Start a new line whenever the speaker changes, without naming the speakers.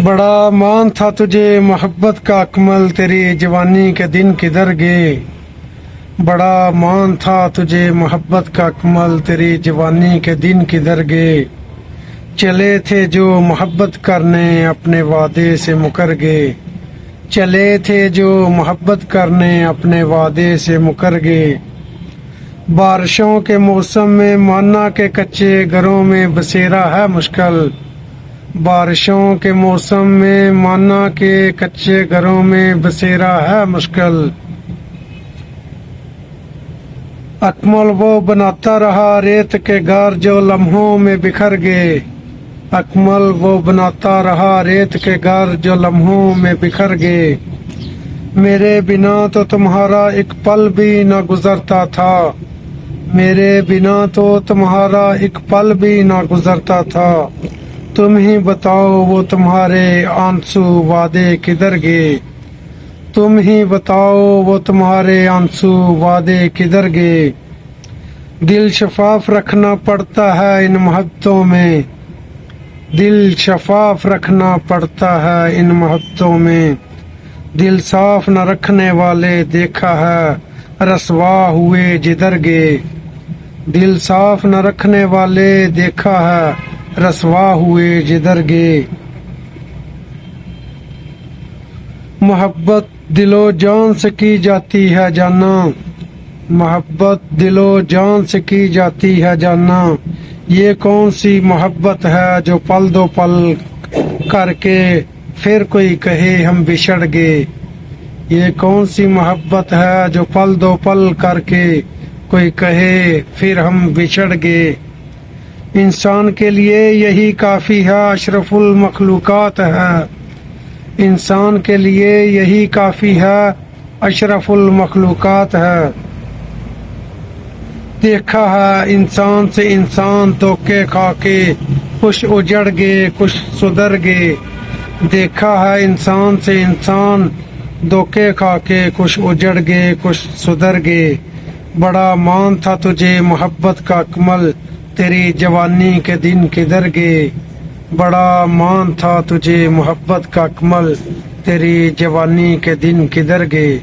بڑا مان تھا تجھے محبت کا اکمل، تیری جوانی کے دن کدھر گئے؟ بڑا مان تھا تجھے محبت کا اکمل، تیری جوانی کے دن کدھر گئے؟ چلے تھے جو محبت کرنے اپنے وعدے سے مکر گئے، چلے تھے جو محبت کرنے اپنے وعدے سے مکر گئے۔ بارشوں کے موسم میں مانا کے کچے گھروں میں بسیرا ہے مشکل، بارشوں کے موسم میں مانا کے کچے گھروں میں بسیرا ہے مشکل۔ اکمل وہ بناتا رہا ریت کے گھر جو لمحوں میں بکھر گئے، اکمل وہ بناتا رہا ریت کے گھر جو لمحوں میں بکھر گئے۔ میرے بنا تو تمہارا ایک پل بھی نہ گزرتا تھا، میرے بنا تو تمہارا ایک پل بھی نہ گزرتا تھا۔ تم ہی بتاؤ وہ تمہارے آنسو وعدے کدھر گئے، تم ہی بتاؤ وہ تمہارے آنسو وعدے کدھر گئے۔ دل شفاف رکھنا پڑتا ہے ان محبتوں میں، دل شفاف رکھنا پڑتا ہے ان محبتوں میں۔ دل صاف نہ رکھنے والے دیکھا ہے رسوا ہوئے جدھر گئے، دل صاف نہ رکھنے والے دیکھا ہے رسوا ہوئے جدھر گئے۔ محبت دل و جان سے کی جاتی ہے جانا، محبت دل و جان سے کی جاتی ہے جانا۔ یہ کون سی محبت ہے جو پل دو پل کر کے پھر کوئی کہے ہم بچھڑ گئے، یہ کون سی محبت ہے جو پل دو پل کر کے کوئی کہے پھر ہم بچھڑ گئے۔ انسان کے لیے یہی کافی ہے اشرف المخلوقات ہے، انسان کے لیے یہی کافی ہے اشرف المخلوقات ہے۔ دیکھا ہے انسان سے انسان دھوکے کھا کے کچھ اجڑ گئے کچھ سدھر گئے، دیکھا ہے انسان سے انسان دھوکے کھا کے کچھ اجڑ گئے کچھ سدھر گئے۔ بڑا مان تھا تجھے محبت کا اکمل، تیری جوانی کے دن کدھر گئے؟ بڑا مان تھا تجھے محبت کا اکمل، تیری جوانی کے دن کدھر گئے؟